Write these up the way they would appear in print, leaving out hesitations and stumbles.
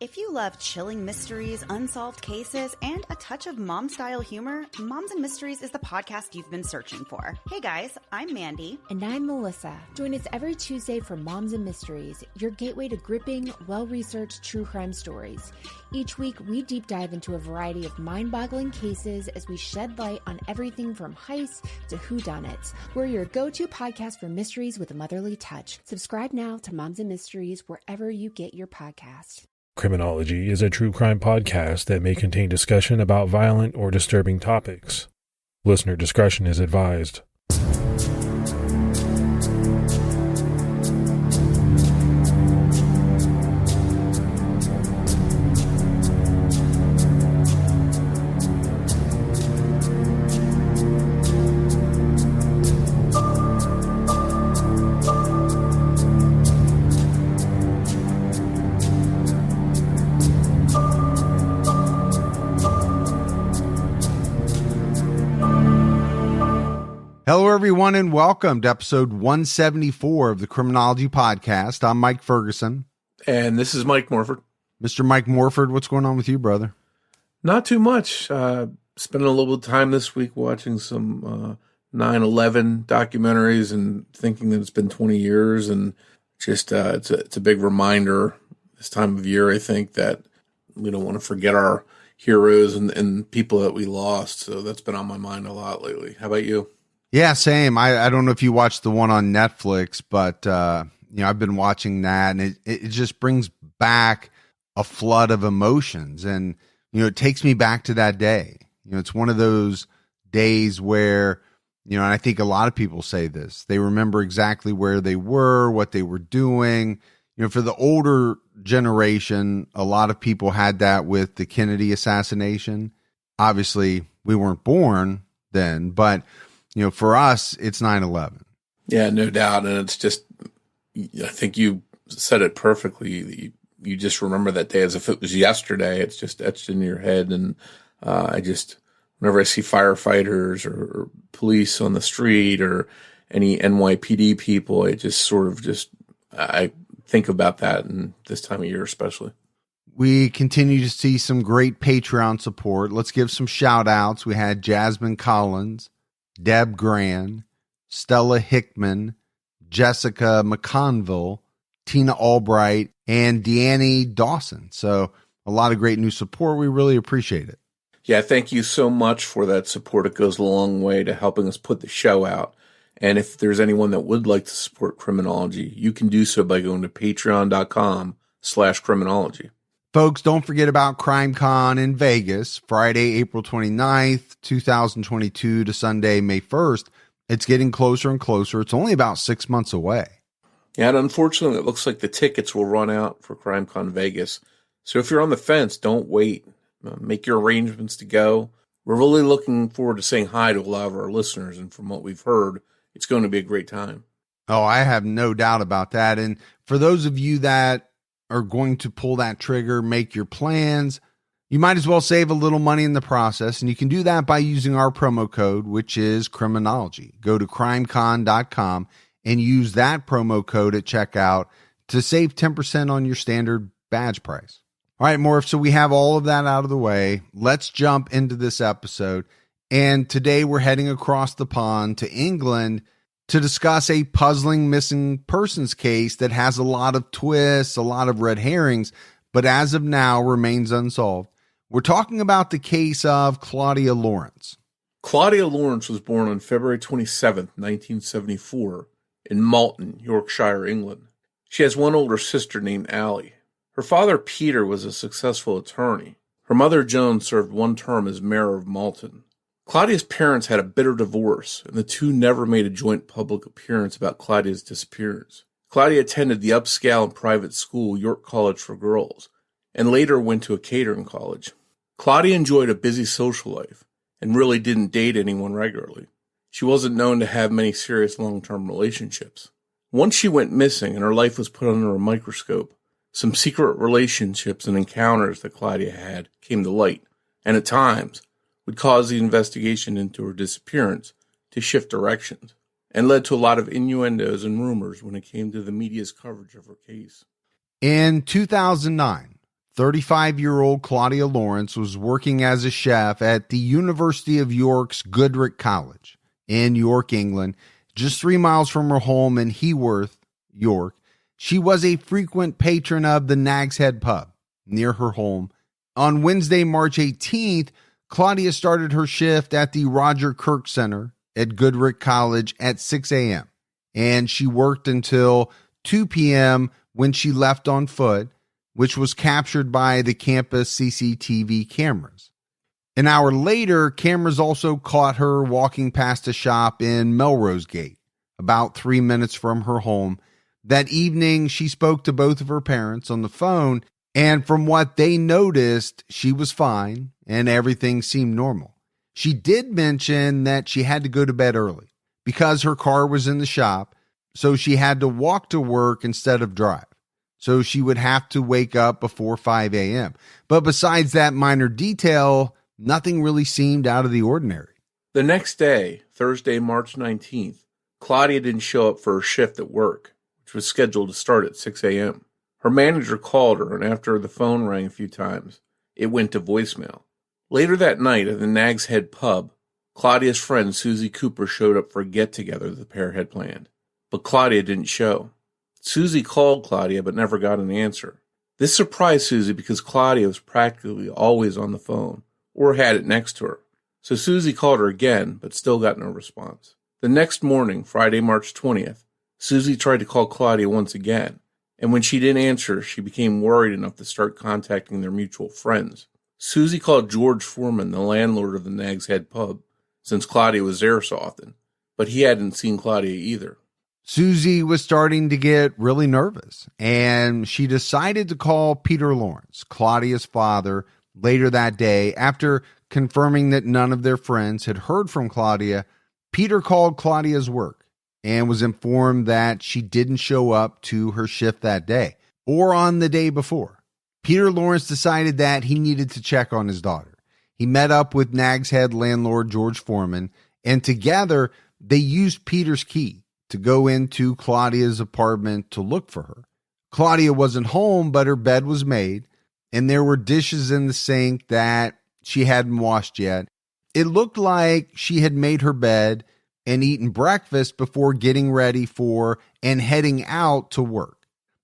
If you love chilling mysteries, unsolved cases, and a touch of mom-style humor, Moms and Mysteries is the podcast you've been searching for. Hey guys, I'm Mandy. And I'm Melissa. Join us every Tuesday for Moms and Mysteries, your gateway to gripping, well-researched true crime stories. Each week, we deep dive into a variety of mind-boggling cases as we shed light on everything from heists to whodunits. We're your go-to podcast for mysteries with a motherly touch. Subscribe now to Moms and Mysteries wherever you get your podcasts. Criminology is a true crime podcast that may contain discussion about violent or disturbing topics. Listener discretion is advised. Hello, everyone, and welcome to episode 174 of the Criminology podcast. I'm Mike Ferguson. And this is Mike Morford. Mr. Mike Morford, what's going on with you, brother? Not too much. Spending a little bit of time this week watching some 9/11 documentaries and thinking that it's been 20 years. And just it's a big reminder this time of year, I think, that we don't want to forget our heroes and people that we lost. So that's been on my mind a lot lately. How about you? Yeah, same. I don't know if you watched the one on Netflix, but I've been watching that, and it just brings back a flood of emotions, and it takes me back to that day. It's one of those days where and I think a lot of people say this. They remember exactly where they were, what they were doing. For the older generation, a lot of people had that with the Kennedy assassination. Obviously, we weren't born then, but for us, it's 9/11. Yeah, no doubt. And it's just, I think you said it perfectly. You just remember that day as if it was yesterday. It's just etched in your head. And whenever I see firefighters or police on the street or any NYPD people, I just I think about that in this time of year especially. We continue to see some great Patreon support. Let's give some shout outs. We had Jasmine Collins, Deb Gran, Stella Hickman, Jessica McConville, Tina Albright, and Deanne Dawson. So a lot of great new support. We really appreciate it. Yeah, thank you so much for that support. It goes a long way to helping us put the show out. And if there's anyone that would like to support Criminology, you can do so by going to patreon.com/criminology. Folks, don't forget about CrimeCon in Vegas, Friday, April 29th, 2022 to Sunday, May 1st. It's getting closer and closer. It's only about 6 months away. Yeah, and unfortunately, it looks like the tickets will run out for CrimeCon Vegas. So if you're on the fence, don't wait. Make your arrangements to go. We're really looking forward to saying hi to a lot of our listeners, and from what we've heard, it's going to be a great time. Oh, I have no doubt about that. And for those of you that are going to pull that trigger, make your plans, you might as well save a little money in the process. And you can do that by using our promo code, which is Criminology. Go to crimecon.com and use that promo code at checkout to save 10% on your standard badge price. All right, Morph, so we have all of that out of the way. Let's jump into this episode. And today we're heading across the pond to England to discuss a puzzling missing persons case that has a lot of twists, a lot of red herrings, but as of now remains unsolved. We're talking about the case of Claudia Lawrence. Claudia Lawrence was born on February 27th, 1974, in Malton, Yorkshire, England. She has one older sister named Allie. Her father, Peter, was a successful attorney. Her mother, Joan, served one term as mayor of Malton. Claudia's parents had a bitter divorce, and the two never made a joint public appearance about Claudia's disappearance. Claudia attended the upscale and private school York College for Girls, and later went to a catering college. Claudia enjoyed a busy social life, and really didn't date anyone regularly. She wasn't known to have many serious long-term relationships. Once she went missing and her life was put under a microscope, some secret relationships and encounters that Claudia had came to light, and at times would cause the investigation into her disappearance to shift directions, and led to a lot of innuendos and rumors when it came to the media's coverage of her case. In 2009, 35-year-old Claudia Lawrence was working as a chef at the University of York's Goodricke College in York, England, just 3 miles from her home in Heworth, York. She was a frequent patron of the Nag's Head pub near her home. On Wednesday, March 18th, Claudia started her shift at the Roger Kirk Center at Goodricke College at 6 a.m., and she worked until 2 p.m. when she left on foot, which was captured by the campus CCTV cameras. An hour later, cameras also caught her walking past a shop in Melrose Gate, about 3 minutes from her home. That evening, she spoke to both of her parents on the phone, and from what they noticed, she was fine and everything seemed normal. She did mention that she had to go to bed early because her car was in the shop, so she had to walk to work instead of drive. So she would have to wake up before 5 a.m. But besides that minor detail, nothing really seemed out of the ordinary. The next day, Thursday, March 19th, Claudia didn't show up for her shift at work, which was scheduled to start at 6 a.m. Her manager called her, and after the phone rang a few times, it went to voicemail. Later that night at the Nag's Head pub, Claudia's friend Susie Cooper showed up for a get-together the pair had planned. But Claudia didn't show. Susie called Claudia but never got an answer. This surprised Susie because Claudia was practically always on the phone or had it next to her. So Susie called her again but still got no response. The next morning, Friday, March 20th, Susie tried to call Claudia once again, and when she didn't answer, she became worried enough to start contacting their mutual friends. Susie called George Foreman, the landlord of the Nag's Head pub, since Claudia was there so often, but he hadn't seen Claudia either. Susie was starting to get really nervous, and she decided to call Peter Lawrence, Claudia's father, later that day. After confirming that none of their friends had heard from Claudia, Peter called Claudia's work and was informed that she didn't show up to her shift that day or on the day before. Peter Lawrence decided that he needed to check on his daughter. He met up with Nag's Head landlord George Foreman, and together they used Peter's key to go into Claudia's apartment to look for her. Claudia wasn't home, but her bed was made, and there were dishes in the sink that she hadn't washed yet. It looked like she had made her bed and eaten breakfast before getting ready for and heading out to work.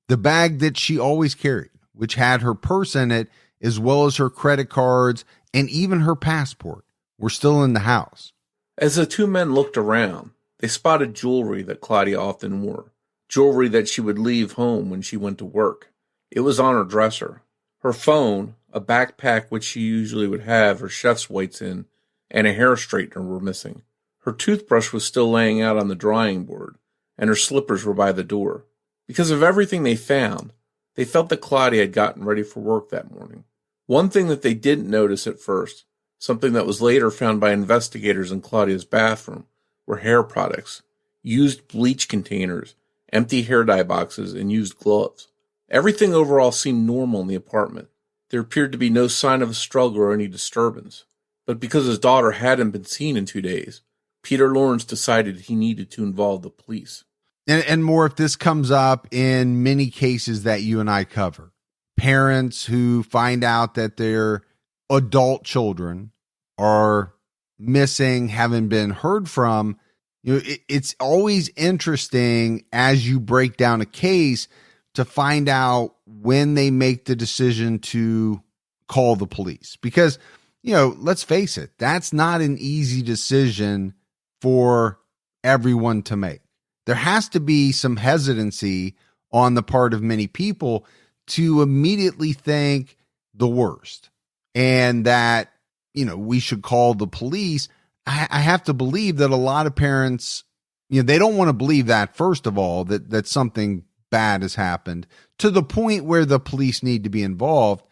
The bag that she always carried, which had her purse in it, as well as her credit cards and even her passport, were still in the house. As the two men looked around, they spotted jewelry that Claudia often wore, jewelry that she would leave home when she went to work. It was on her dresser. Her phone, a backpack which she usually would have her chef's whites in, and a hair straightener were missing. Her toothbrush was still laying out on the drying board, and her slippers were by the door. Because of everything they found, they felt that Claudia had gotten ready for work that morning. One thing that they didn't notice at first, something that was later found by investigators in Claudia's bathroom, were hair products, used bleach containers, empty hair dye boxes, and used gloves. Everything overall seemed normal in the apartment. There appeared to be no sign of a struggle or any disturbance. But because his daughter hadn't been seen in 2 days, Peter Lawrence decided he needed to involve the police. And more, if this comes up in many cases that you and I cover. Parents who find out that their adult children are missing, haven't been heard from. It's always interesting as you break down a case to find out when they make the decision to call the police. Because, let's face it, that's not an easy decision for everyone to make. There has to be some hesitancy on the part of many people to immediately think the worst and that, we should call the police. I have to believe that a lot of parents, they don't want to believe that, first of all, that something bad has happened to the point where the police need to be involved.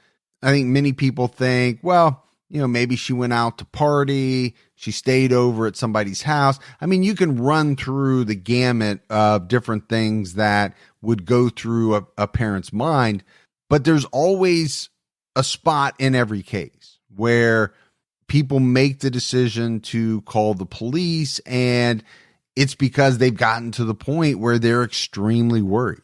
I think many people think, well, maybe she went out to party, she stayed over at somebody's house. I mean, you can run through the gamut of different things that would go through a parent's mind, but there's always a spot in every case where people make the decision to call the police, and it's because they've gotten to the point where they're extremely worried.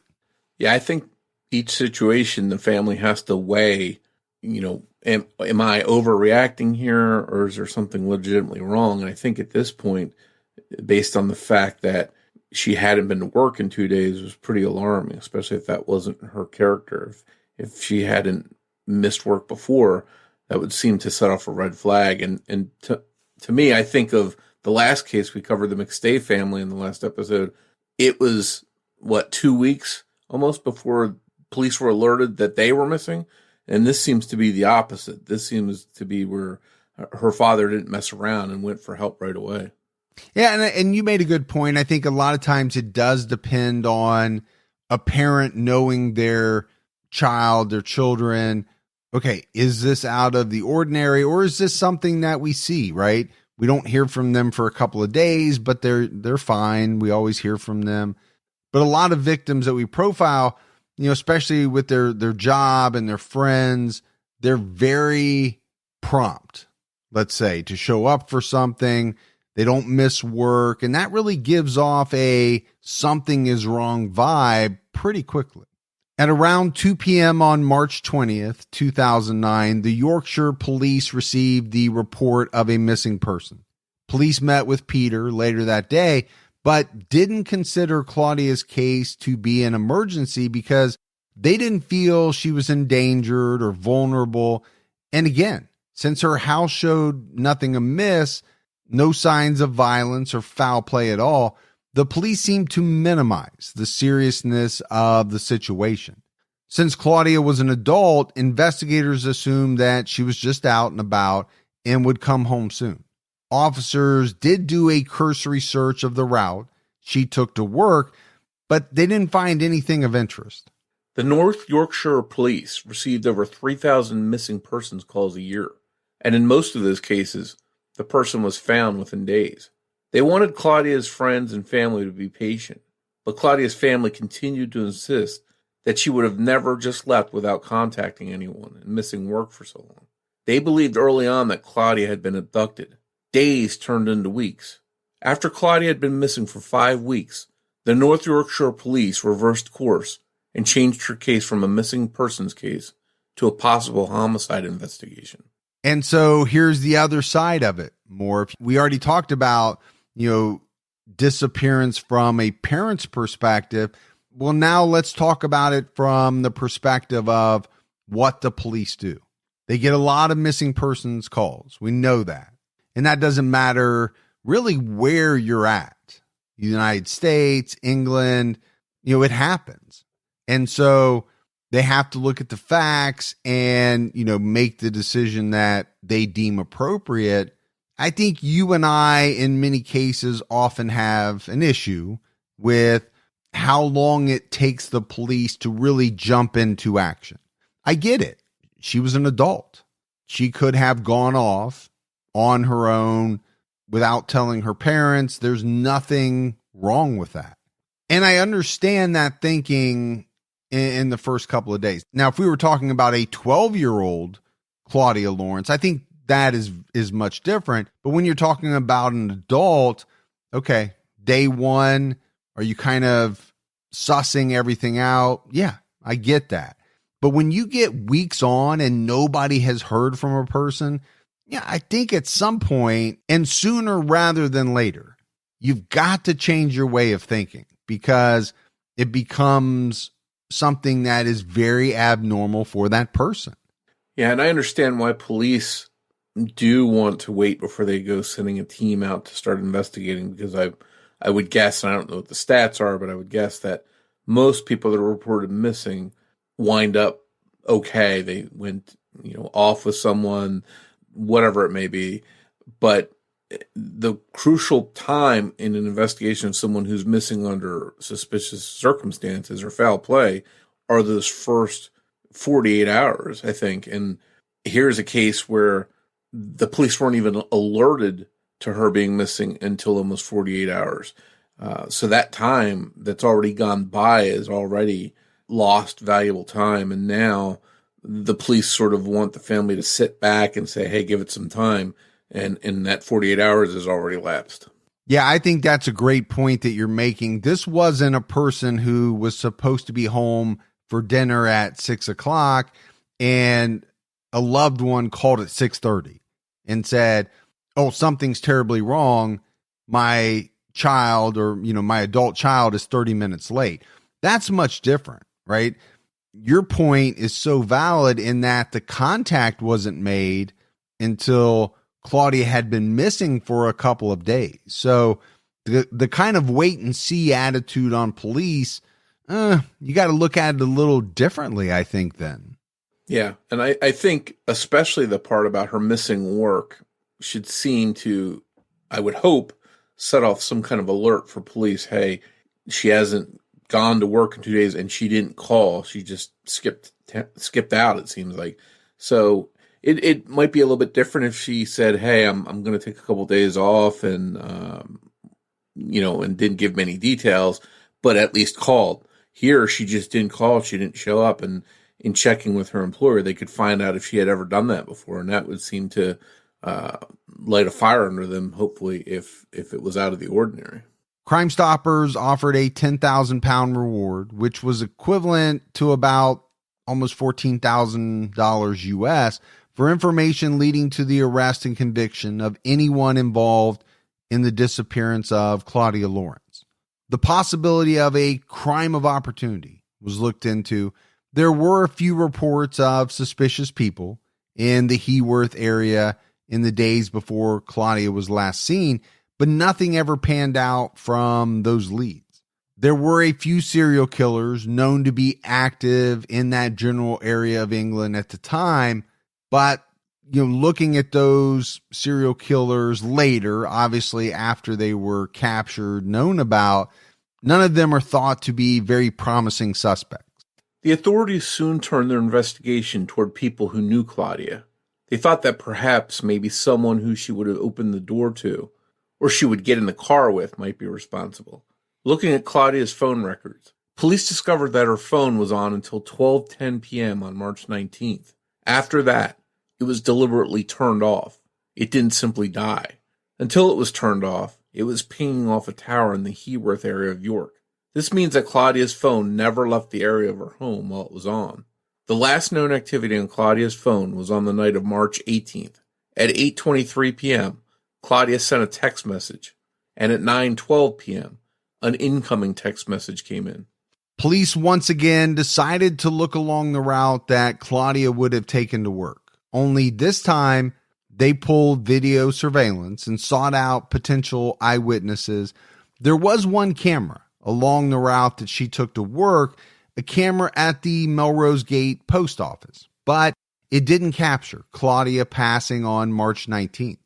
Yeah, I think each situation the family has to weigh am I overreacting here, or is there something legitimately wrong? And I think at this point, based on the fact that she hadn't been to work in 2 days, was pretty alarming, especially if that wasn't her character. If she hadn't missed work before, that would seem to set off a red flag. And to me, I think of the last case we covered, the McStay family, in the last episode. It was, 2 weeks almost before police were alerted that they were missing. And this seems to be the opposite. This seems to be where her father didn't mess around and went for help right away. Yeah, and you made a good point. I think a lot of times it does depend on a parent knowing their child, their children. Okay, is this out of the ordinary, or is this something that we see, right? We don't hear from them for a couple of days, but they're fine. We always hear from them. But a lot of victims that we profile, especially with their job and their friends, they're very prompt, let's say, to show up for something. They don't miss work. And that really gives off a something is wrong vibe pretty quickly. At around 2 p.m. on March 20th, 2009, the Yorkshire police received the report of a missing person. Police met with Peter later that day, but didn't consider Claudia's case to be an emergency because they didn't feel she was endangered or vulnerable. And again, since her house showed nothing amiss, no signs of violence or foul play at all, the police seemed to minimize the seriousness of the situation. Since Claudia was an adult, investigators assumed that she was just out and about and would come home soon. Officers did do a cursory search of the route she took to work, but they didn't find anything of interest. The North Yorkshire police received over 3,000 missing persons calls a year, and in most of those cases, the person was found within days. They wanted Claudia's friends and family to be patient, but Claudia's family continued to insist that she would have never just left without contacting anyone and missing work for so long. They believed early on that Claudia had been abducted. Days turned into weeks. After Claudia had been missing for 5 weeks, the North Yorkshire police reversed course and changed her case from a missing persons case to a possible homicide investigation. And so here's the other side of it, Morf. We already talked about, disappearance from a parent's perspective. Well, now let's talk about it from the perspective of what the police do. They get a lot of missing persons calls. We know that. And that doesn't matter really where you're at. United States, England, it happens. And so they have to look at the facts and, make the decision that they deem appropriate. I think you and I, in many cases, often have an issue with how long it takes the police to really jump into action. I get it. She was an adult. She could have gone off on her own without telling her parents. There's nothing wrong with that. And I understand that thinking in the first couple of days. Now, if we were talking about a 12-year-old Claudia Lawrence, I think that is much different. But when you're talking about an adult, okay, day one, are you kind of sussing everything out? Yeah, I get that. But when you get weeks on and nobody has heard from a person, yeah, I think at some point, and sooner rather than later, you've got to change your way of thinking because it becomes something that is very abnormal for that person. Yeah, and I understand why police do want to wait before they go sending a team out to start investigating, because I would guess, and I don't know what the stats are, but I would guess that most people that are reported missing wind up okay. They went, off with someone, whatever it may be. But the crucial time in an investigation of someone who's missing under suspicious circumstances or foul play are those first 48 hours, I think. And here's a case where the police weren't even alerted to her being missing until almost 48 hours. So that time that's already gone by is already lost valuable time. And now the police sort of want the family to sit back and say, hey, give it some time. And that 48 hours is already lapsed. Yeah, I think that's a great point that you're making. This wasn't a person who was supposed to be home for dinner at 6 o'clock and a loved one called at 6:30 and said, "Oh, something's terribly wrong. My child or, my adult child is 30 minutes late." That's much different, right? Your point is so valid in that the contact wasn't made until Claudia had been missing for a couple of days. So the kind of wait and see attitude on police, you got to look at it a little differently, I think, then. Yeah, and I think especially the part about her missing work should seem to, I would hope, set off some kind of alert for police. Hey, she hasn't gone to work in 2 days and she didn't call. She just skipped out, it seems like. So it might be a little bit different if she said, "Hey, I'm going to take a couple days off," and and didn't give many details, but at least called. Here, she just didn't call. She didn't show up, and in checking with her employer, they could find out if she had ever done that before, and that would seem to light a fire under them, hopefully, if it was out of the ordinary. Crime Stoppers offered a £10,000 reward, which was equivalent to about almost $14,000 US for information leading to the arrest and conviction of anyone involved in the disappearance of Claudia Lawrence. The possibility of a crime of opportunity was looked into. There were a few reports of suspicious people in the Heworth area in the days before Claudia was last seen, but nothing ever panned out from those leads. There were a few serial killers known to be active in that general area of England at the time, but looking at those serial killers later, obviously after they were captured, known about, none of them are thought to be very promising suspects. The authorities soon turned their investigation toward people who knew Claudia. They thought that perhaps maybe someone who she would have opened the door to, or she would get in the car with, might be responsible. Looking at Claudia's phone records, police discovered that her phone was on until 12:10 p.m. on March 19th. After that, it was deliberately turned off. It didn't simply die. Until it was turned off, it was pinging off a tower in the Heworth area of York. This means that Claudia's phone never left the area of her home while it was on. The last known activity on Claudia's phone was on the night of March 18th. At 8:23 p.m., Claudia sent a text message, and at 9:12 p.m., an incoming text message came in. Police once again decided to look along the route that Claudia would have taken to work. Only this time, they pulled video surveillance and sought out potential eyewitnesses. There was one camera along the route that she took to work, a camera at the Melrose Gate post office, but it didn't capture Claudia passing on March 19th.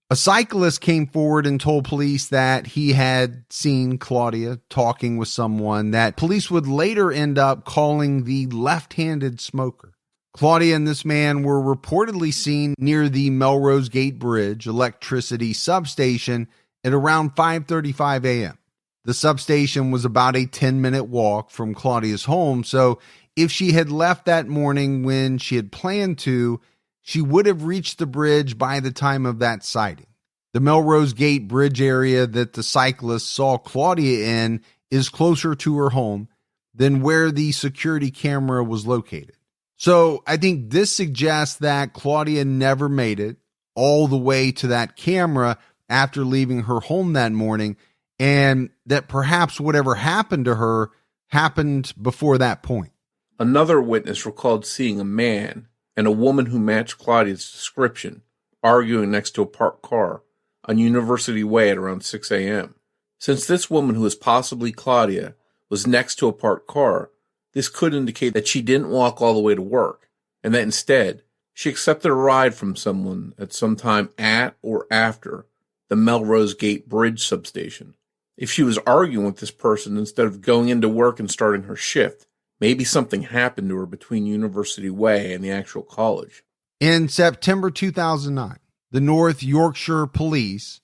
A cyclist came forward and told police that he had seen Claudia talking with someone that police would later end up calling the left-handed smoker. Claudia and this man were reportedly seen near the Melrose Gate Bridge electricity substation at around 5:35 a.m. The substation was about a 10-minute walk from Claudia's home, so if she had left that morning when she had planned to, she would have reached the bridge by the time of that sighting. The Melrose Gate Bridge area that the cyclist saw Claudia in is closer to her home than where the security camera was located. So I think this suggests that Claudia never made it all the way to that camera after leaving her home that morning, and that perhaps whatever happened to her happened before that point. Another witness recalled seeing a man and a woman who matched Claudia's description arguing next to a parked car on University Way at around 6 a.m. Since this woman, who is possibly Claudia, was next to a parked car, this could indicate that she didn't walk all the way to work, and that instead, she accepted a ride from someone at some time at or after the Melrose Gate Bridge substation. If she was arguing with this person instead of going into work and starting her shift, maybe something happened to her between University Way and the actual college. In September 2009, the North Yorkshire Police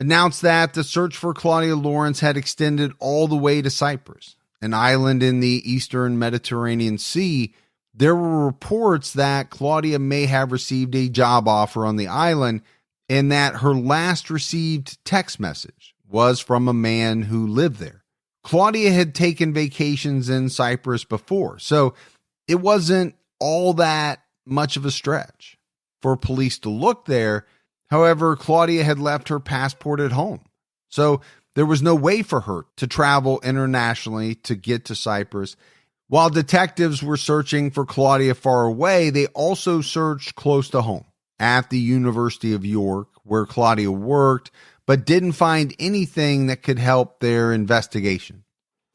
announced that the search for Claudia Lawrence had extended all the way to Cyprus, an island in the eastern Mediterranean Sea. There were reports that Claudia may have received a job offer on the island and that her last received text message was from a man who lived there. Claudia had taken vacations in Cyprus before, so it wasn't all that much of a stretch for police to look there. However, Claudia had left her passport at home, so there was no way for her to travel internationally to get to Cyprus. While detectives were searching for Claudia far away, they also searched close to home at the University of York, where Claudia worked, but didn't find anything that could help their investigation.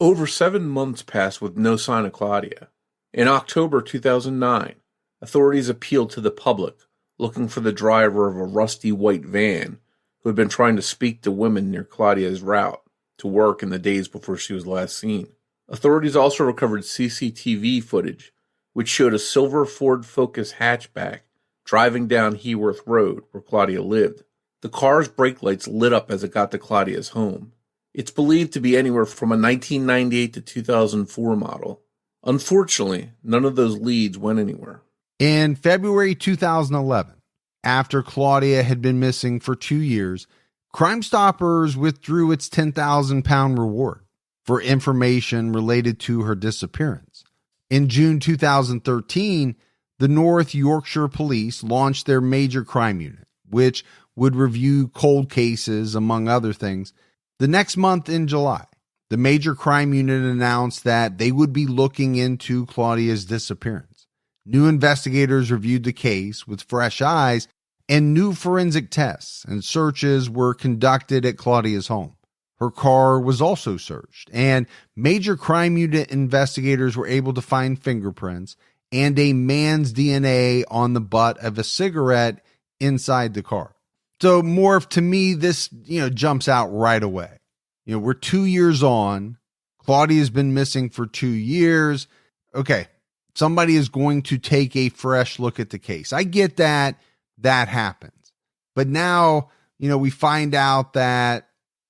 Over 7 months passed with no sign of Claudia. In October 2009, authorities appealed to the public, looking for the driver of a rusty white van who had been trying to speak to women near Claudia's route to work in the days before she was last seen. Authorities also recovered CCTV footage, which showed a silver Ford Focus hatchback driving down Heworth Road, where Claudia lived. The car's brake lights lit up as it got to Claudia's home. It's believed to be anywhere from a 1998 to 2004 model. Unfortunately, none of those leads went anywhere. In February 2011, after Claudia had been missing for 2 years, Crime Stoppers withdrew its £10,000 reward for information related to her disappearance. In June 2013, the North Yorkshire Police launched their major crime unit, which would review cold cases, among other things. The next month in July, the major crime unit announced that they would be looking into Claudia's disappearance. New investigators reviewed the case with fresh eyes, and new forensic tests and searches were conducted at Claudia's home. Her car was also searched, and major crime unit investigators were able to find fingerprints and a man's DNA on the butt of a cigarette inside the car. So, Morf, to me, this, jumps out right away. We're 2 years on. Claudia's been missing for 2 years. Okay, somebody is going to take a fresh look at the case. I get that happens. But now, we find out that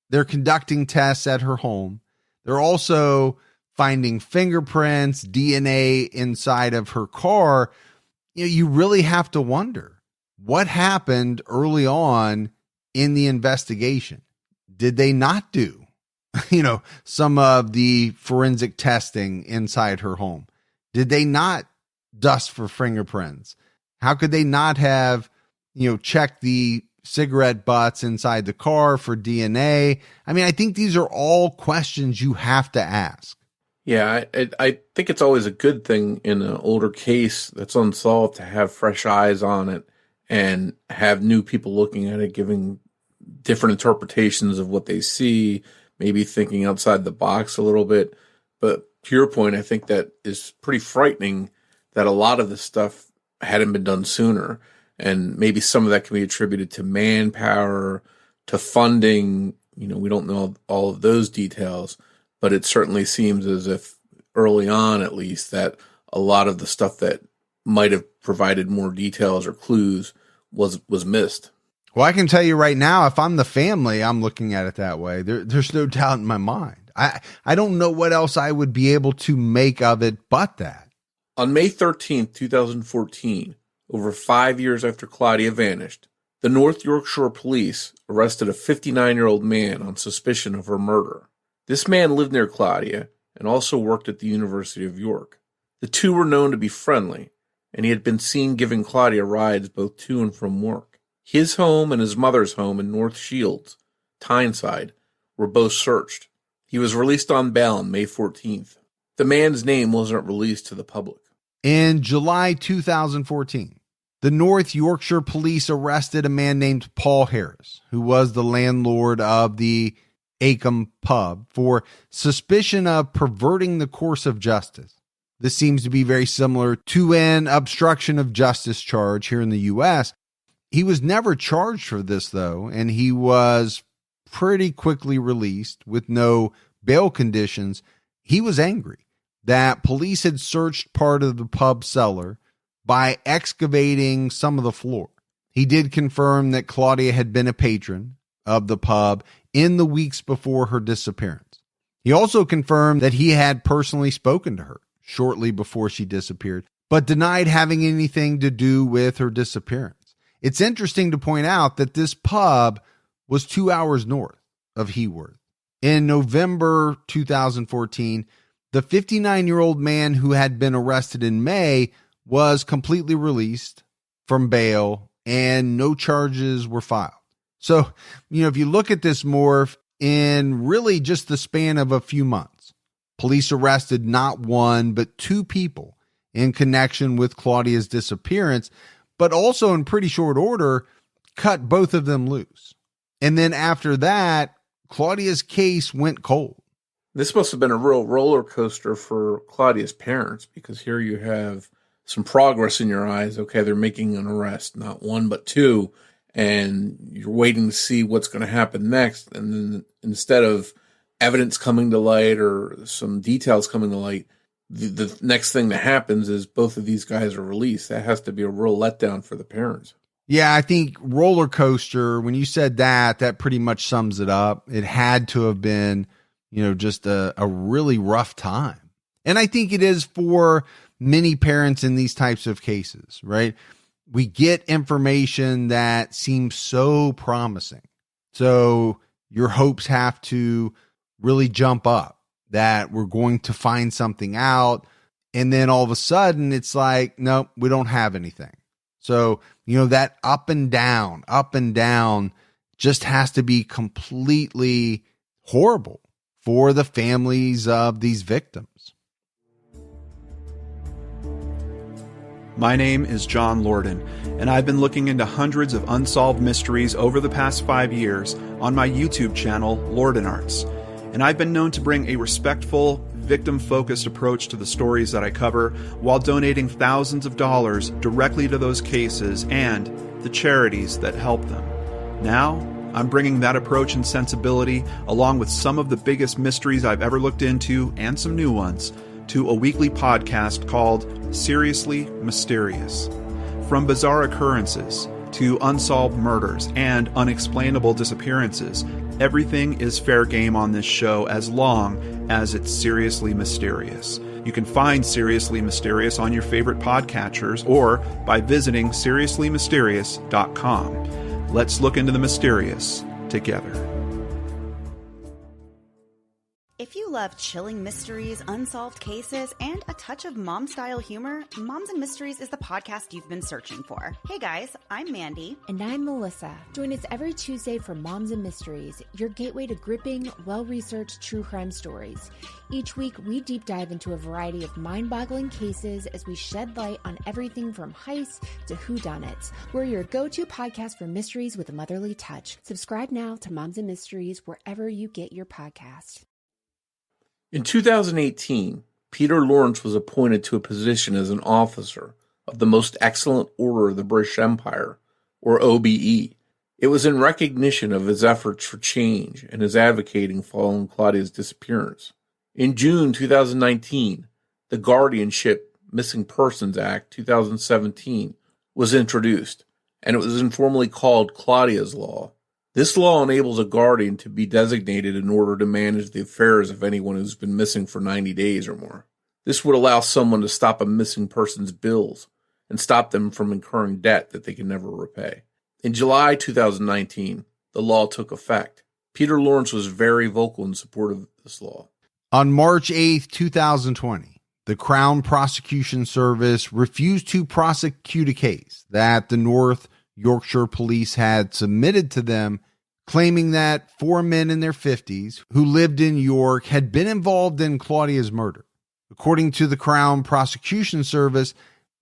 they're conducting tests at her home. They're also finding fingerprints, DNA inside of her car. You really have to wonder what happened early on in the investigation. Did they not do, some of the forensic testing inside her home? Did they not dust for fingerprints? How could they not have, checked the cigarette butts inside the car for DNA? I think these are all questions you have to ask. Yeah, I think it's always a good thing in an older case that's unsolved to have fresh eyes on it and have new people looking at it, giving different interpretations of what they see, maybe thinking outside the box a little bit. But to your point, I think that is pretty frightening that a lot of this stuff hadn't been done sooner. And maybe some of that can be attributed to manpower, to funding. We don't know all of those details, but it certainly seems as if early on, at least, that a lot of the stuff that might have provided more details or clues was missed. Well, I can tell you right now, if I'm the family, I'm looking at it that way. There's no doubt in my mind. I don't know what else I would be able to make of it but that. On May 13th, 2014, over 5 years after Claudia vanished, the North Yorkshire Police arrested a 59-year-old man on suspicion of her murder. This man lived near Claudia and also worked at the University of York. The two were known to be friendly, and he had been seen giving Claudia rides both to and from work. His home and his mother's home in North Shields, Tyneside, were both searched. He was released on bail on May 14th. The man's name wasn't released to the public. In July 2014, the North Yorkshire Police arrested a man named Paul Harris, who was the landlord of the Acom pub, for suspicion of perverting the course of justice. This seems to be very similar to an obstruction of justice charge here in the U.S. He was never charged for this, though, and he was pretty quickly released with no bail conditions. He was angry that police had searched part of the pub cellar by excavating some of the floor. He did confirm that Claudia had been a patron of the pub in the weeks before her disappearance. He also confirmed that he had personally spoken to her shortly before she disappeared, but denied having anything to do with her disappearance. It's interesting to point out that this pub was 2 hours north of Heworth. In November 2014, the 59-year-old man who had been arrested in May was completely released from bail and no charges were filed. So, if you look at this, Morph, in really just the span of a few months, police arrested not one, but two people in connection with Claudia's disappearance, but also in pretty short order, cut both of them loose. And then after that, Claudia's case went cold. This must have been a real roller coaster for Claudia's parents, because here you have some progress in your eyes. Okay, they're making an arrest, not one, but two, and you're waiting to see what's going to happen next. And then instead of evidence coming to light or some details coming to light, the next thing that happens is both of these guys are released. That has to be a real letdown for the parents. Yeah, I think roller coaster, when you said that pretty much sums it up. It had to have been, just a really rough time. And I think it is for many parents in these types of cases, right? We get information that seems so promising. So your hopes have to really jump up that we're going to find something out. And then all of a sudden it's like, nope, we don't have anything. So, that up and down just has to be completely horrible for the families of these victims. My name is John Lorden, and I've been looking into hundreds of unsolved mysteries over the past 5 years on my YouTube channel, Lorden Arts. And I've been known to bring a respectful, victim-focused approach to the stories that I cover while donating thousands of dollars directly to those cases and the charities that help them. Now, I'm bringing that approach and sensibility, along with some of the biggest mysteries I've ever looked into and some new ones, to a weekly podcast called Seriously Mysterious. From bizarre occurrences to unsolved murders and unexplainable disappearances, everything is fair game on this show as long as it's seriously mysterious. You can find Seriously Mysterious on your favorite podcatchers or by visiting seriouslymysterious.com. Let's look into the mysterious together. If you love chilling mysteries, unsolved cases, and a touch of mom-style humor, Moms and Mysteries is the podcast you've been searching for. Hey guys, I'm Mandy. And I'm Melissa. Join us every Tuesday for Moms and Mysteries, your gateway to gripping, well-researched true crime stories. Each week, we deep dive into a variety of mind-boggling cases as we shed light on everything from heists to whodunits. We're your go-to podcast for mysteries with a motherly touch. Subscribe now to Moms and Mysteries wherever you get your podcasts. In 2018, Peter Lawrence was appointed to a position as an officer of the Most Excellent Order of the British Empire, or OBE. It was in recognition of his efforts for change and his advocating following Claudia's disappearance. In June 2019, the Guardianship Missing Persons Act 2017 was introduced, and it was informally called Claudia's Law. This law enables a guardian to be designated in order to manage the affairs of anyone who's been missing for 90 days or more. This would allow someone to stop a missing person's bills and stop them from incurring debt that they can never repay. In July 2019, the law took effect. Peter Lawrence was very vocal in support of this law. On March 8th, 2020, the Crown Prosecution Service refused to prosecute a case that the North Yorkshire police had submitted to them, claiming that 4 men in their 50s who lived in York had been involved in Claudia's murder. According to the Crown Prosecution Service,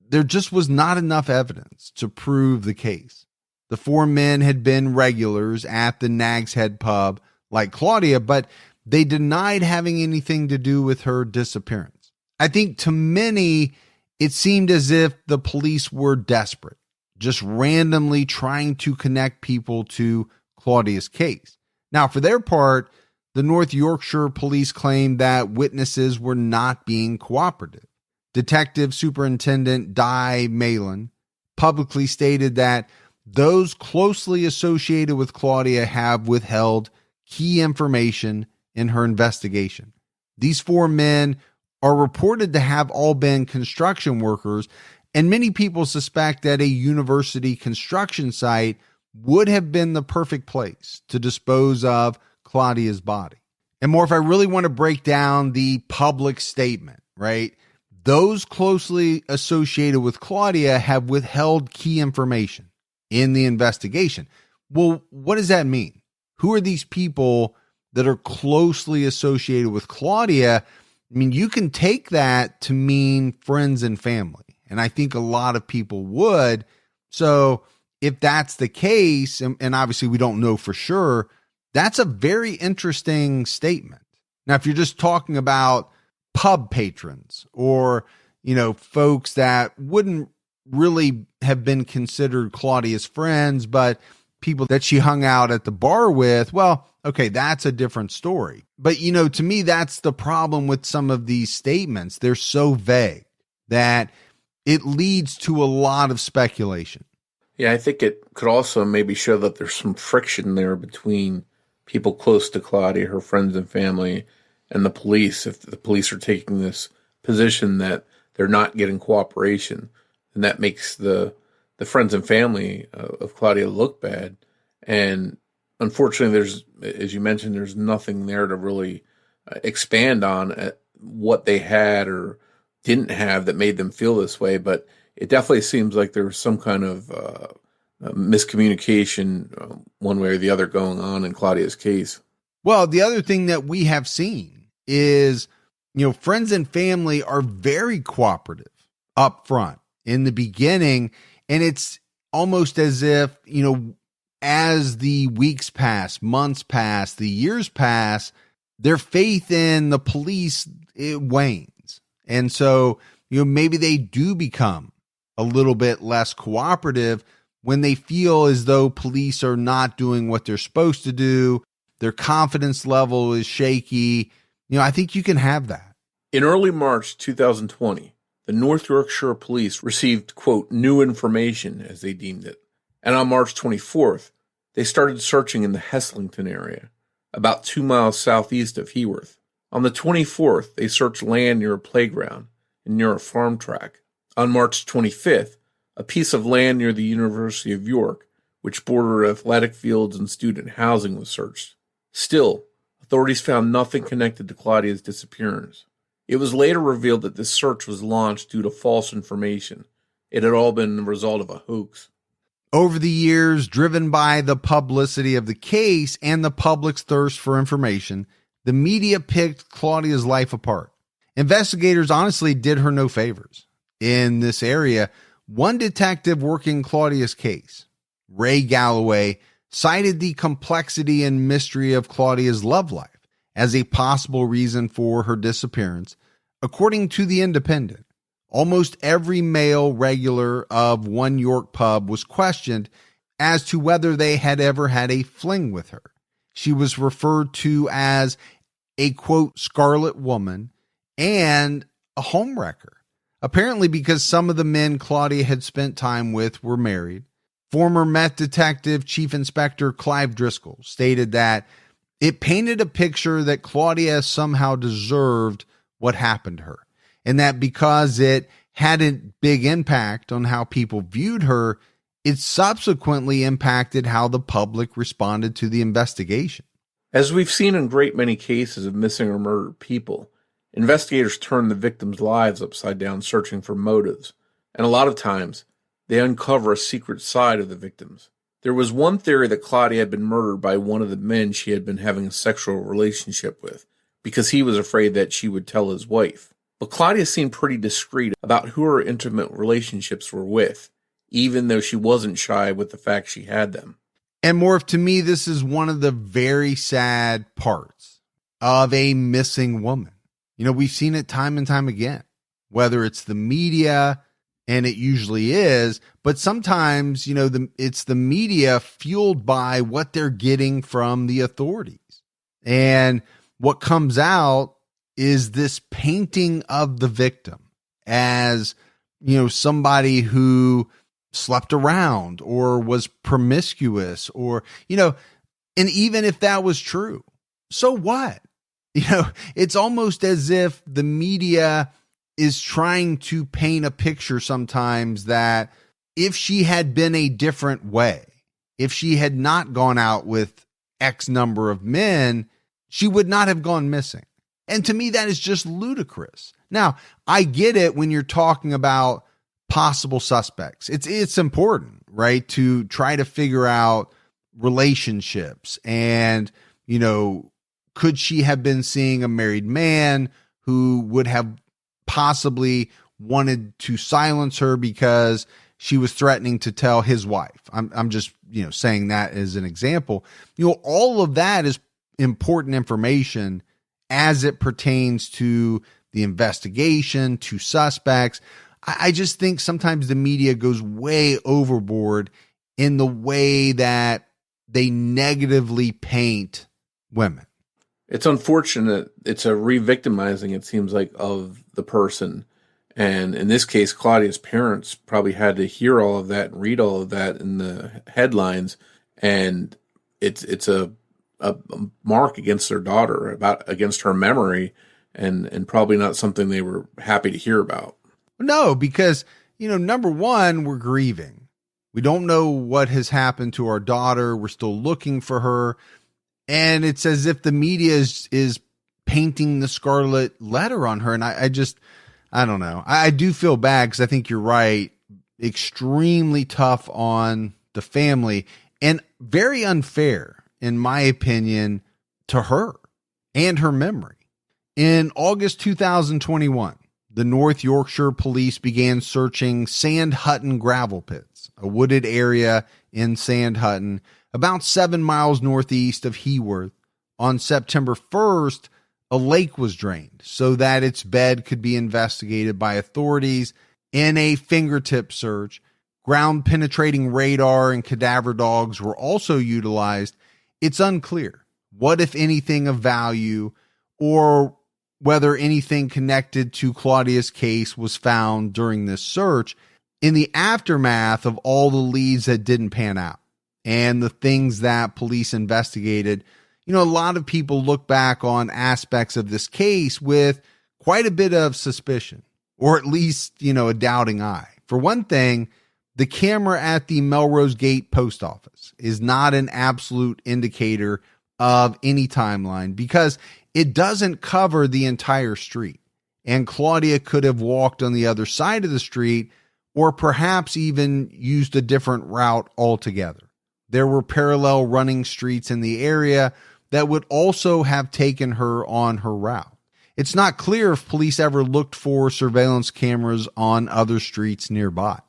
there just was not enough evidence to prove the case. The 4 men had been regulars at the Nag's Head pub like Claudia, but they denied having anything to do with her disappearance. I think to many, it seemed as if the police were desperate, just randomly trying to connect people to Claudia's case. Now, for their part, the North Yorkshire police claimed that witnesses were not being cooperative. Detective Superintendent Di Malin publicly stated that those closely associated with Claudia have withheld key information in her investigation. These 4 men are reported to have all been construction workers, and many people suspect that a university construction site would have been the perfect place to dispose of Claudia's body. And more, if I really want to break down the public statement, right? those closely associated with Claudia have withheld key information in the investigation. Well, what does that mean? Who are these people that are closely associated with Claudia? I mean, you can take that to mean friends and family, and I think a lot of people would. So if that's the case, and obviously we don't know for sure, that's a very interesting statement. Now, if you're just talking about pub patrons or, folks that wouldn't really have been considered Claudia's friends, but people that she hung out at the bar with, well, okay, that's a different story. But, to me, that's the problem with some of these statements. They're so vague that it leads to a lot of speculation. Yeah, I think it could also maybe show that there's some friction there between people close to Claudia, her friends and family, and the police. If the police are taking this position that they're not getting cooperation, and that makes the friends and family of Claudia look bad. And unfortunately, as you mentioned, there's nothing there to really expand on what they had or didn't have that made them feel this way. But it definitely seems like there was some kind of miscommunication one way or the other going on in Claudia's case. Well, the other thing that we have seen is, friends and family are very cooperative up front in the beginning. And it's almost as if, as the weeks pass, months pass, the years pass, their faith in the police, it wanes. And so, maybe they do become a little bit less cooperative when they feel as though police are not doing what they're supposed to do. Their confidence level is shaky. I think you can have that. In early March 2020, the North Yorkshire Police received, quote, new information, as they deemed it. And on March 24th, they started searching in the Heslington area, about 2 miles southeast of Heworth. On the 24th, they searched land near a playground and near a farm track. On March 25th, a piece of land near the University of York, which bordered athletic fields and student housing, was searched. Still, authorities found nothing connected to Claudia's disappearance. It was later revealed that this search was launched due to false information. It had all been the result of a hoax. Over the years, driven by the publicity of the case and the public's thirst for information, the media picked Claudia's life apart. Investigators honestly did her no favors. In this area, one detective working Claudia's case, Ray Galloway, cited the complexity and mystery of Claudia's love life as a possible reason for her disappearance. According to The Independent, almost every male regular of one York pub was questioned as to whether they had ever had a fling with her. She was referred to as a, quote, scarlet woman and a homewrecker, apparently because some of the men Claudia had spent time with were married. Former meth detective Chief Inspector Clive Driscoll stated that it painted a picture that Claudia somehow deserved what happened to her, and that because it had a big impact on how people viewed her, it subsequently impacted how the public responded to the investigation. As we've seen in a great many cases of missing or murdered people, investigators turn the victims' lives upside down searching for motives, and a lot of times they uncover a secret side of the victims. There was one theory that Claudia had been murdered by one of the men she had been having a sexual relationship with, because he was afraid that she would tell his wife. But Claudia seemed pretty discreet about who her intimate relationships were with, even though she wasn't shy with the fact she had them. And Morf, to me, this is one of the very sad parts of a missing woman. We've seen it time and time again, whether it's the media, and it usually is, but sometimes, it's the media fueled by what they're getting from the authorities. And what comes out is this painting of the victim as, somebody who slept around or was promiscuous or, and even if that was true, so what? It's almost as if the media is trying to paint a picture sometimes that if she had been a different way, if she had not gone out with X number of men, she would not have gone missing. And to me, that is just ludicrous. Now, I get it when you're talking about possible suspects. It's important, right, to try to figure out relationships and, could she have been seeing a married man who would have possibly wanted to silence her because she was threatening to tell his wife. I'm just, saying that as an example. All of that is important information as it pertains to the investigation, to suspects. I just think sometimes the media goes way overboard in the way that they negatively paint women. It's unfortunate. It's a re-victimizing, it seems like, of the person. And in this case, Claudia's parents probably had to hear all of that and read all of that in the headlines. And it's a mark against their daughter, against her memory, and probably not something they were happy to hear about. No, because, number one, we're grieving. We don't know what has happened to our daughter. We're still looking for her. And it's as if the media is painting the scarlet letter on her. And I don't know. I do feel bad because I think you're right. Extremely tough on the family and very unfair, in my opinion, to her and her memory. In August 2021, the North Yorkshire police began searching Sand Hutton gravel pits, a wooded area in Sand Hutton, about 7 miles northeast of Heworth. On September 1st, a lake was drained so that its bed could be investigated by authorities in a fingertip search. Ground penetrating radar and cadaver dogs were also utilized. It's unclear what, if anything, of value or whether anything connected to Claudia's case was found during this search. In the aftermath of all the leads that didn't pan out and the things that police investigated, a lot of people look back on aspects of this case with quite a bit of suspicion, or at least, a doubting eye. For one thing, the camera at the Melrose Gate post office is not an absolute indicator of any timeline because it doesn't cover the entire street. And Claudia could have walked on the other side of the street or perhaps even used a different route altogether. There were parallel running streets in the area that would also have taken her on her route. It's not clear if police ever looked for surveillance cameras on other streets nearby.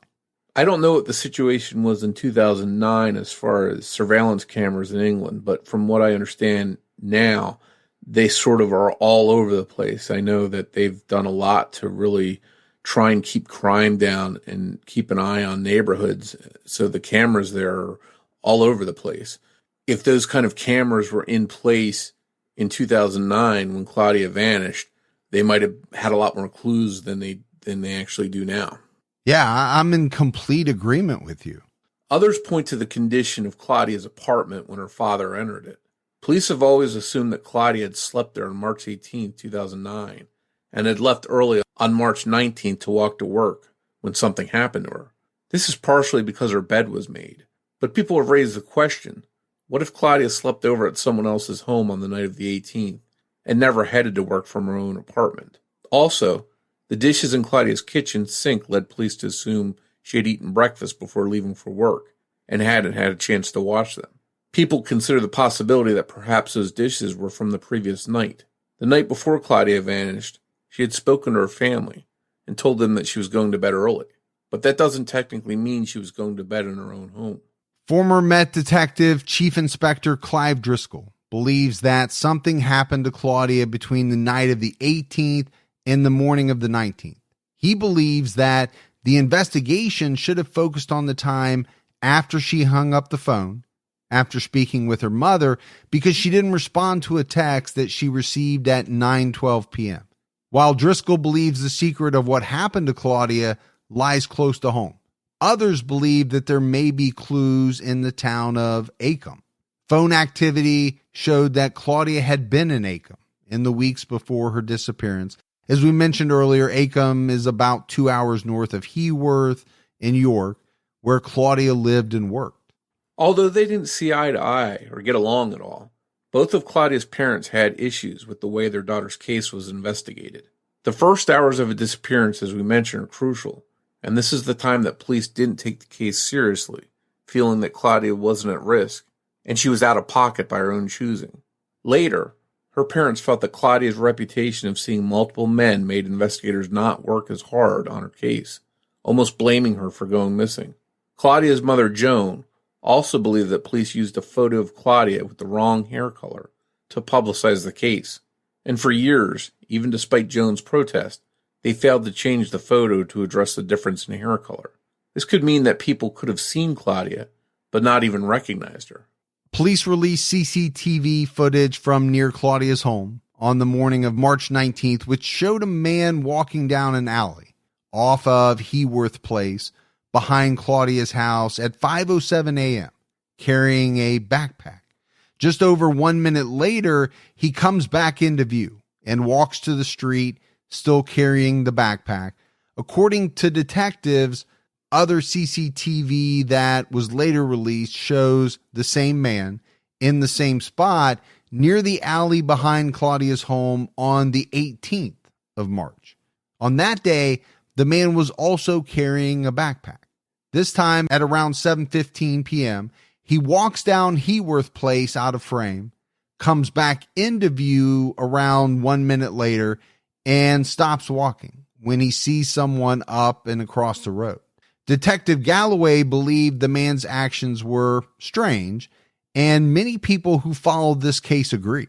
I don't know what the situation was in 2009 as far as surveillance cameras in England, but from what I understand now, they sort of are all over the place. I know that they've done a lot to really try and keep crime down and keep an eye on neighborhoods. So the cameras there are all over the place. If those kind of cameras were in place in 2009 when Claudia vanished, they might have had a lot more clues than they actually do now. Yeah, I'm in complete agreement with you. Others point to the condition of Claudia's apartment when her father entered it. Police have always assumed that Claudia had slept there on March 18, 2009, and had left early on March 19 to walk to work when something happened to her. This is partially because her bed was made. But people have raised the question, what if Claudia slept over at someone else's home on the night of the 18th and never headed to work from her own apartment? Also, the dishes in Claudia's kitchen sink led police to assume she had eaten breakfast before leaving for work and hadn't had a chance to wash them. People consider the possibility that perhaps those dishes were from the previous night. The night before Claudia vanished, she had spoken to her family and told them that she was going to bed early. But that doesn't technically mean she was going to bed in her own home. Former Met Detective Chief Inspector Clive Driscoll believes that something happened to Claudia between the night of the 18th and the morning of the 19th. He believes that the investigation should have focused on the time after she hung up the phone, after speaking with her mother, because she didn't respond to a text that she received at 9:12 p.m. While Driscoll believes the secret of what happened to Claudia lies close to home, others believe that there may be clues in the town of Acomb. Phone activity showed that Claudia had been in Acomb in the weeks before her disappearance. As we mentioned earlier, Acomb is about 2 hours north of Heworth in York, where Claudia lived and worked. Although they didn't see eye to eye or get along at all, both of Claudia's parents had issues with the way their daughter's case was investigated. The first hours of a disappearance, as we mentioned, are crucial, and this is the time that police didn't take the case seriously, feeling that Claudia wasn't at risk, and she was out of pocket by her own choosing. Later, her parents felt that Claudia's reputation of seeing multiple men made investigators not work as hard on her case, almost blaming her for going missing. Claudia's mother, Joan, also believed that police used a photo of Claudia with the wrong hair color to publicize the case. And for years, even despite Joan's protest, they failed to change the photo to address the difference in hair color. This could mean that people could have seen Claudia, but not even recognized her. Police released CCTV footage from near Claudia's home on the morning of March 19th, which showed a man walking down an alley off of Heworth Place behind Claudia's house at 5:07 a.m., carrying a backpack. Just over 1 minute later, he comes back into view and walks to the street, still carrying the backpack. According to detectives, other CCTV that was later released shows the same man in the same spot near the alley behind Claudia's home on the 18th of March. On that day, the man was also carrying a backpack. This time at around 7:15 p.m., he walks down Heworth Place out of frame, comes back into view around 1 minute later, and stops walking when he sees someone up and across the road. Detective Galloway believed the man's actions were strange, and many people who followed this case agree.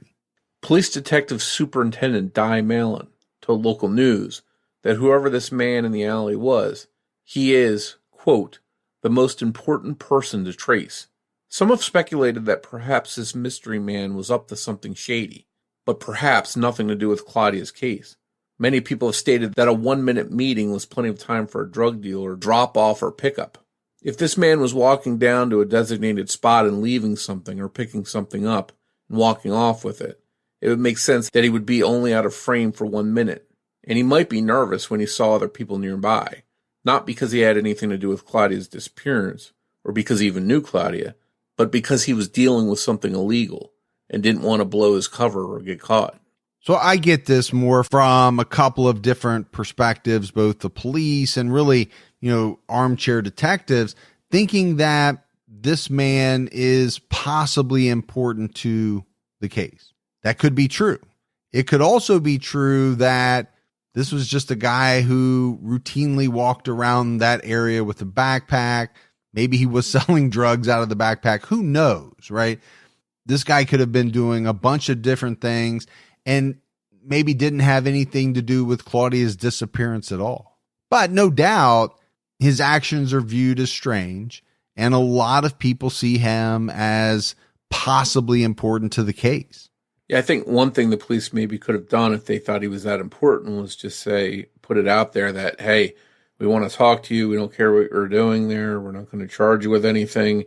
Police Detective Superintendent Di Malin told local news that whoever this man in the alley was, he is, quote, the most important person to trace. Some have speculated that perhaps this mystery man was up to something shady, but perhaps nothing to do with Claudia's case. Many people have stated that a 1-minute meeting was plenty of time for a drug deal or drop-off or pickup. If this man was walking down to a designated spot and leaving something or picking something up and walking off with it, it would make sense that he would be only out of frame for 1 minute. And he might be nervous when he saw other people nearby, not because he had anything to do with Claudia's disappearance or because he even knew Claudia, but because he was dealing with something illegal and didn't want to blow his cover or get caught. So I get this more from a couple of different perspectives, both the police and really, armchair detectives, thinking that this man is possibly important to the case. That could be true. It could also be true that this was just a guy who routinely walked around that area with a backpack. Maybe he was selling drugs out of the backpack. Who knows, right? This guy could have been doing a bunch of different things and maybe didn't have anything to do with Claudia's disappearance at all. But no doubt, his actions are viewed as strange, and a lot of people see him as possibly important to the case. Yeah, I think one thing the police maybe could have done if they thought he was that important was just put it out there that, hey, we want to talk to you. We don't care what you're doing there. We're not going to charge you with anything.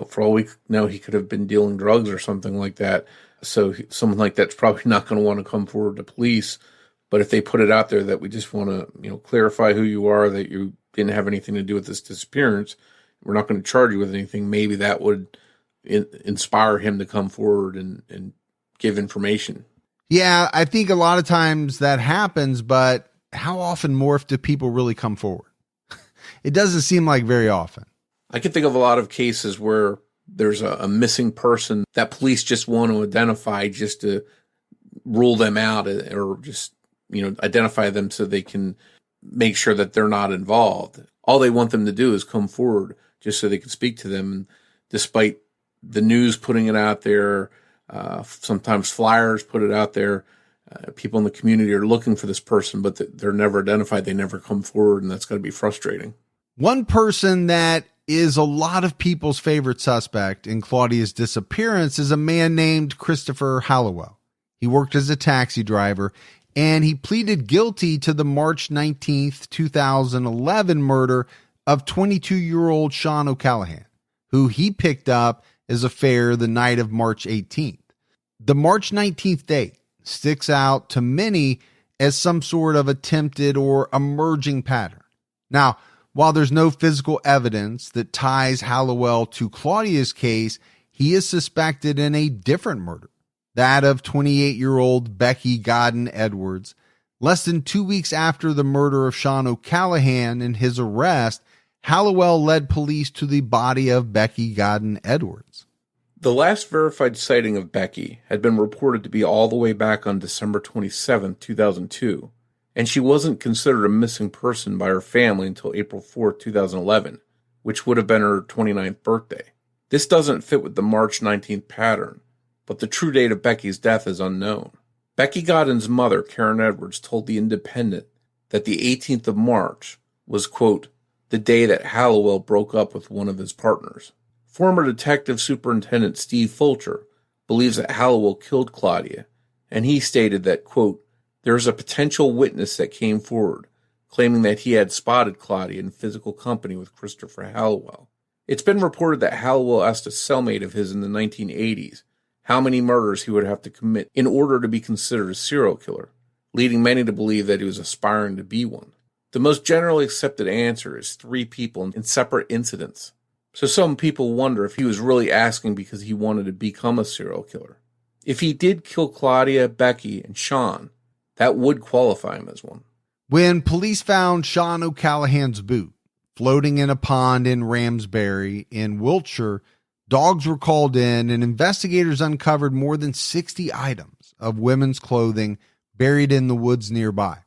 For all we know, he could have been dealing drugs or something like that. So someone like that's probably not going to want to come forward to police. But if they put it out there that we just want to, clarify who you are, that you didn't have anything to do with this disappearance, we're not going to charge you with anything, maybe that would inspire him to come forward and give information. Yeah, I think a lot of times that happens, but how often, Morph, do people really come forward? It doesn't seem like very often. I can think of a lot of cases where there's a missing person that police just want to identify just to rule them out or just, identify them so they can make sure that they're not involved. All they want them to do is come forward just so they can speak to them. And despite the news putting it out there, sometimes flyers put it out there, people in the community are looking for this person, but they're never identified. They never come forward, and that's got to be frustrating. One person that is a lot of people's favorite suspect in Claudia's disappearance is a man named Christopher Hallowell. He worked as a taxi driver, and he pleaded guilty to the March 19th, 2011 murder of 22-year-old Sean O'Callahan, who he picked up as a fare the night of March 18th. The March 19th date sticks out to many as some sort of attempted or emerging pattern. Now, while there's no physical evidence that ties Hallowell to Claudia's case, he is suspected in a different murder, that of 28-year-old Becky Godden Edwards. Less than 2 weeks after the murder of Sean O'Callahan and his arrest, Hallowell led police to the body of Becky Godden Edwards. The last verified sighting of Becky had been reported to be all the way back on December 27, 2002, and she wasn't considered a missing person by her family until April 4, 2011, which would have been her 29th birthday. This doesn't fit with the March 19th pattern, but the true date of Becky's death is unknown. Becky Godden's mother, Karen Edwards, told The Independent that the 18th of March was, quote, the day that Hallowell broke up with one of his partners. Former Detective Superintendent Steve Fulcher believes that Hallowell killed Claudia, and he stated that, quote, there is a potential witness that came forward, claiming that he had spotted Claudia in physical company with Christopher Hallowell. It's been reported that Hallowell asked a cellmate of his in the 1980s how many murders he would have to commit in order to be considered a serial killer, leading many to believe that he was aspiring to be one. The most generally accepted answer is 3 people in separate incidents. So some people wonder if he was really asking because he wanted to become a serial killer. If he did kill Claudia, Becky, and Sean, that would qualify him as one. When police found Sean O'Callahan's boot floating in a pond in Ramsbury in Wiltshire, dogs were called in and investigators uncovered more than 60 items of women's clothing buried in the woods nearby.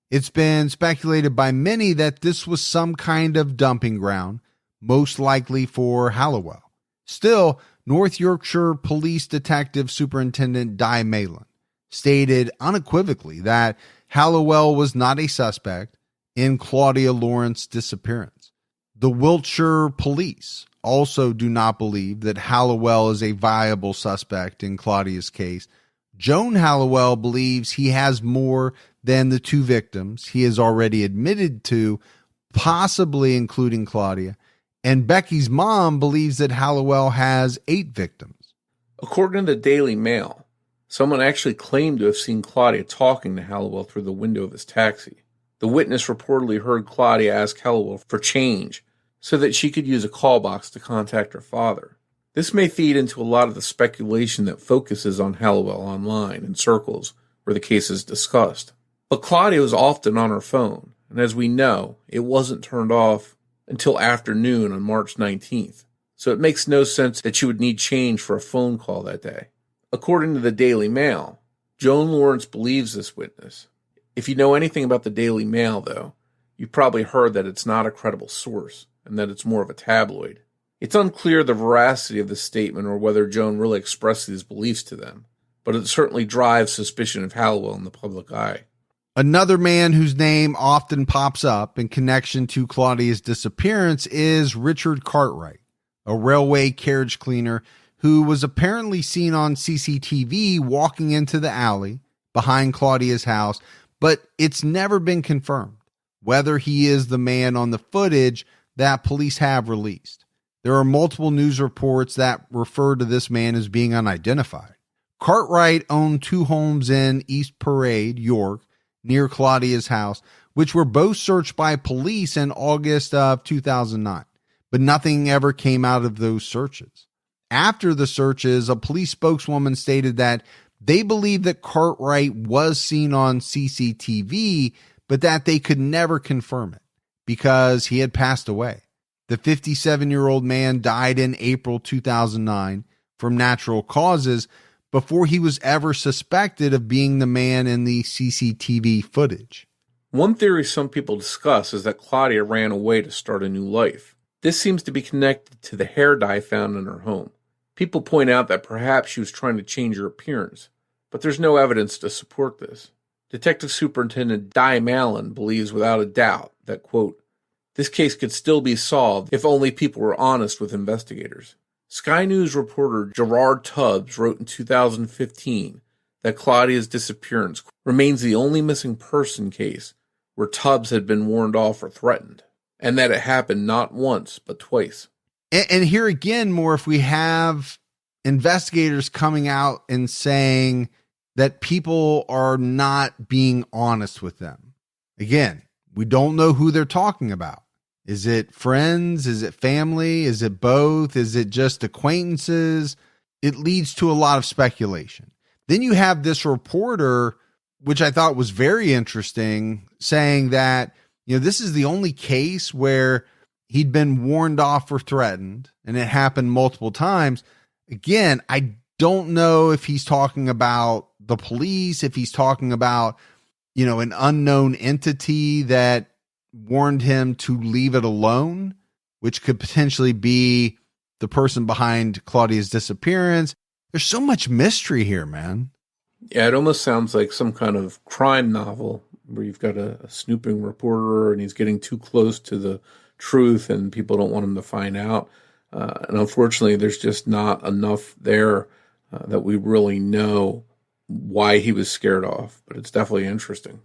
It's been speculated by many that this was some kind of dumping ground, most likely for Hallowell. Still, North Yorkshire Police Detective Superintendent Di Malin stated unequivocally that Hallowell was not a suspect in Claudia Lawrence's disappearance. The Wiltshire police also do not believe that Hallowell is a viable suspect in Claudia's case. Joan Hallowell believes he has more than the 2 victims he has already admitted to, possibly including Claudia, and Becky's mom believes that Hallowell has 8 victims. According to the Daily Mail, someone actually claimed to have seen Claudia talking to Hallowell through the window of his taxi. The witness reportedly heard Claudia ask Hallowell for change so that she could use a call box to contact her father. This may feed into a lot of the speculation that focuses on Hallowell online in circles where the case is discussed. But Claudia was often on her phone, and as we know, it wasn't turned off until afternoon on March 19th, so it makes no sense that she would need change for a phone call that day. According to the Daily Mail, Joan Lawrence believes this witness. If you know anything about the Daily Mail, though, you've probably heard that it's not a credible source, and that it's more of a tabloid. It's unclear the veracity of this statement or whether Joan really expressed these beliefs to them, but it certainly drives suspicion of Hallowell in the public eye. Another man whose name often pops up in connection to Claudia's disappearance is Richard Cartwright, a railway carriage cleaner who was apparently seen on CCTV walking into the alley behind Claudia's house, but it's never been confirmed whether he is the man on the footage that police have released. There are multiple news reports that refer to this man as being unidentified. Cartwright owned 2 homes in East Parade, York, near Claudia's house, which were both searched by police in August of 2009, but nothing ever came out of those searches. After the searches, a police spokeswoman stated that they believed that Cartwright was seen on CCTV, but that they could never confirm it because he had passed away. The 57-year-old man died in April 2009 from natural causes before he was ever suspected of being the man in the CCTV footage. One theory some people discuss is that Claudia ran away to start a new life. This seems to be connected to the hair dye found in her home. People point out that perhaps she was trying to change her appearance, but there's no evidence to support this. Detective Superintendent Di Malin believes without a doubt that, quote, this case could still be solved if only people were honest with investigators. Sky News reporter Gerard Tubbs wrote in 2015 that Claudia's disappearance remains the only missing person case where Tubbs had been warned off or threatened, and that it happened not once but twice. And here again, more if we have investigators coming out and saying that people are not being honest with them. Again, we don't know who they're talking about. Is it friends? Is it family? Is it both? Is it just acquaintances? It leads to a lot of speculation. Then you have this reporter which I thought was very interesting, saying that, this is the only case where he'd been warned off or threatened, and it happened multiple times. Again, I don't know if he's talking about the police, if he's talking about, an unknown entity that warned him to leave it alone, which could potentially be the person behind Claudia's disappearance. There's so much mystery here, man. Yeah, it almost sounds like some kind of crime novel where you've got a snooping reporter and he's getting too close to the truth and people don't want him to find out. And unfortunately, there's just not enough there that we really know why he was scared off. But it's definitely interesting.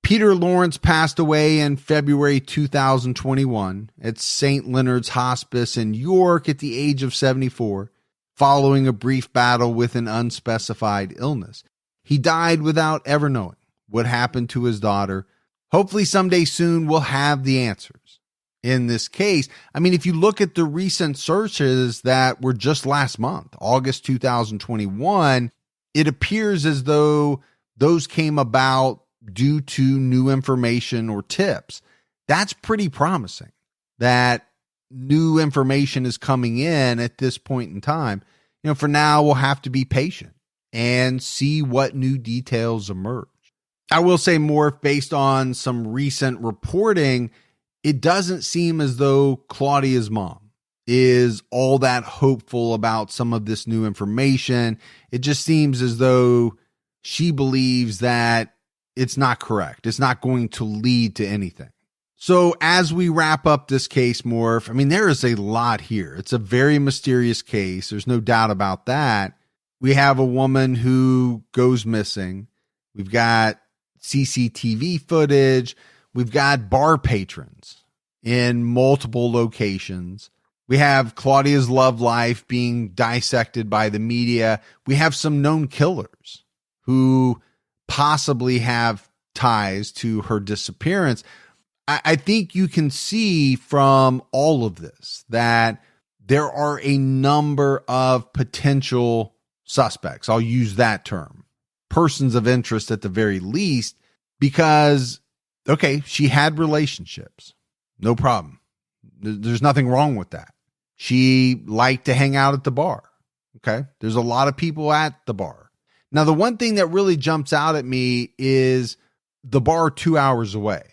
Peter Lawrence passed away in February 2021 at St. Leonard's Hospice in York at the age of 74, following a brief battle with an unspecified illness. He died without ever knowing what happened to his daughter. Hopefully someday soon we'll have the answers in this case. I mean, if you look at the recent searches that were just last month, August 2021, it appears as though those came about due to new information or tips. That's pretty promising that new information is coming in at this point in time. For now, we'll have to be patient and see what new details emerge. I will say more, based on some recent reporting, it doesn't seem as though Claudia's mom is all that hopeful about some of this new information. It just seems as though she believes that it's not correct. It's not going to lead to anything. So as we wrap up this case, Morf, I mean, there is a lot here. It's a very mysterious case. There's no doubt about that. We have a woman who goes missing. We've got CCTV footage. We've got bar patrons in multiple locations. We have Claudia's love life being dissected by the media. We have some known killers who possibly have ties to her disappearance. I think you can see from all of this that there are a number of potential suspects. I'll use that term. Persons of interest at the very least, because, okay, she had relationships. No problem. There's nothing wrong with that. She liked to hang out at the bar. Okay. There's a lot of people at the bar. Now, the one thing that really jumps out at me is the bar 2 hours away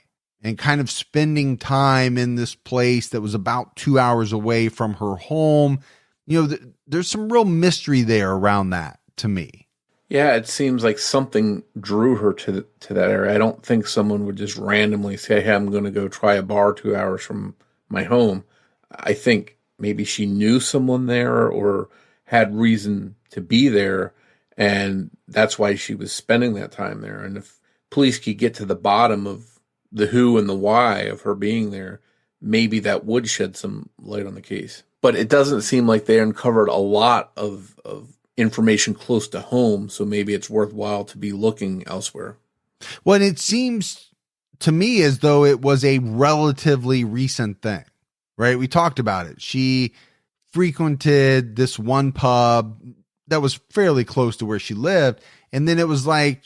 and kind of spending time in this place that was about 2 hours away from her home. There's some real mystery there around that to me. Yeah, it seems like something drew her to that area. I don't think someone would just randomly say, hey, I'm going to go try a bar 2 hours from my home. I think maybe she knew someone there or had reason to be there, and that's why she was spending that time there. And if police could get to the bottom of the who and the why of her being there, maybe that would shed some light on the case. But it doesn't seem like they uncovered a lot of information close to home, so maybe it's worthwhile to be looking elsewhere. Well, and it seems to me as though it was a relatively recent thing, right? We talked about it. She frequented this one pub that was fairly close to where she lived, and then it was like,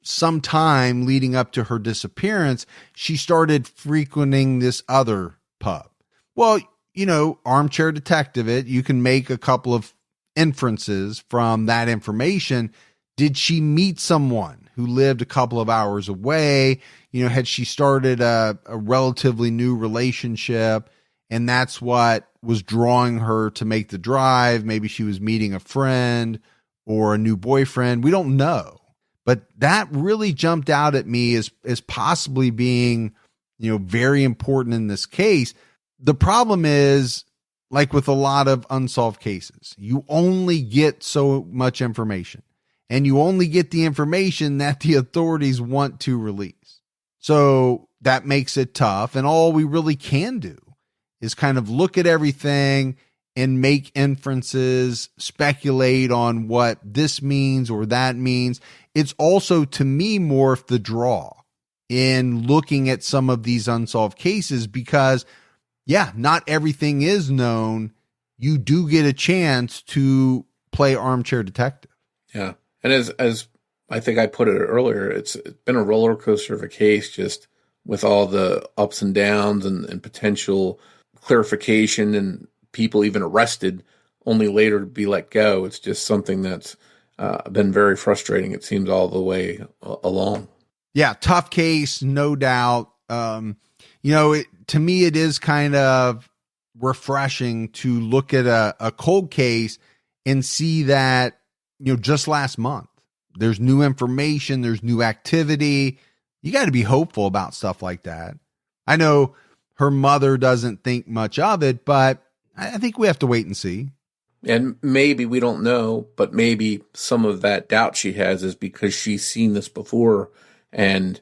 some time leading up to her disappearance, she started frequenting this other pub. Well, armchair detective it, you can make a couple of inferences from that information. Did she meet someone who lived a couple of hours away? Had she started a relatively new relationship, and that's what was drawing her to make the drive? Maybe she was meeting a friend or a new boyfriend. We don't know. But that really jumped out at me as possibly being, very important in this case. The problem is, like with a lot of unsolved cases, you only get so much information, and you only get the information that the authorities want to release. So that makes it tough. And all we really can do is kind of look at everything and make inferences, speculate on what this means or that means. It's also, to me, more of the draw in looking at some of these unsolved cases, because not everything is known. You do get a chance to play armchair detective. Yeah. And as I think I put it earlier, it's been a roller coaster of a case, just with all the ups and downs and potential clarification and people even arrested only later to be let go. It's just something that's been very frustrating, it seems, all the way along. Yeah, tough case, no doubt. To me, it is kind of refreshing to look at a cold case and see that, just last month, there's new information, there's new activity. You got to be hopeful about stuff like that. I know her mother doesn't think much of it, but I think we have to wait and see. And maybe, we don't know, but maybe some of that doubt she has is because she's seen this before, and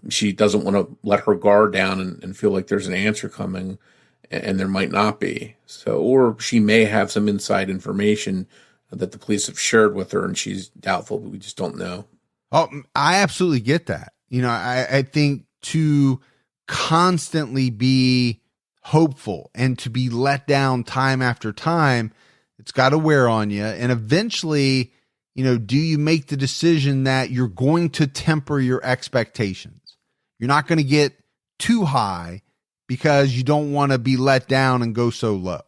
she doesn't want to let her guard down and feel like there's an answer coming, and there might not be. So, or she may have some inside information that the police have shared with her, and she's doubtful, but we just don't know. Oh, I absolutely get that. I think to constantly be hopeful and to be let down time after time, it's got to wear on you. And eventually, do you make the decision that you're going to temper your expectations? You're not going to get too high because you don't want to be let down and go so low.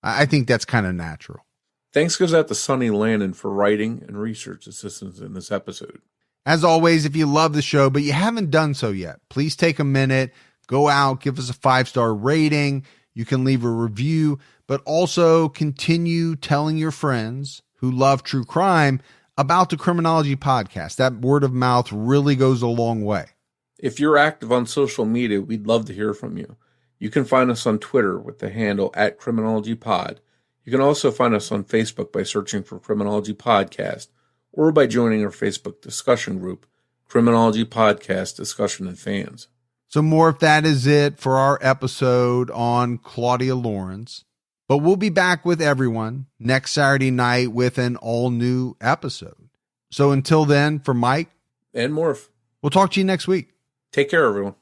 I think that's kind of natural. Thanks goes out to Sonny Landon for writing and research assistance in this episode. As always, if you love the show, but you haven't done so yet, please take a minute, go out, give us a 5-star rating. You can leave a review, but also continue telling your friends who love true crime about the Criminology podcast. That word of mouth really goes a long way. If you're active on social media, we'd love to hear from you. You can find us on Twitter with the handle @CriminologyPod. You can also find us on Facebook by searching for Criminology Podcast, or by joining our Facebook discussion group, Criminology Podcast Discussion and Fans. So Morf, that is it for our episode on Claudia Lawrence. But we'll be back with everyone next Saturday night with an all-new episode. So until then, for Mike and Morf, we'll talk to you next week. Take care, everyone.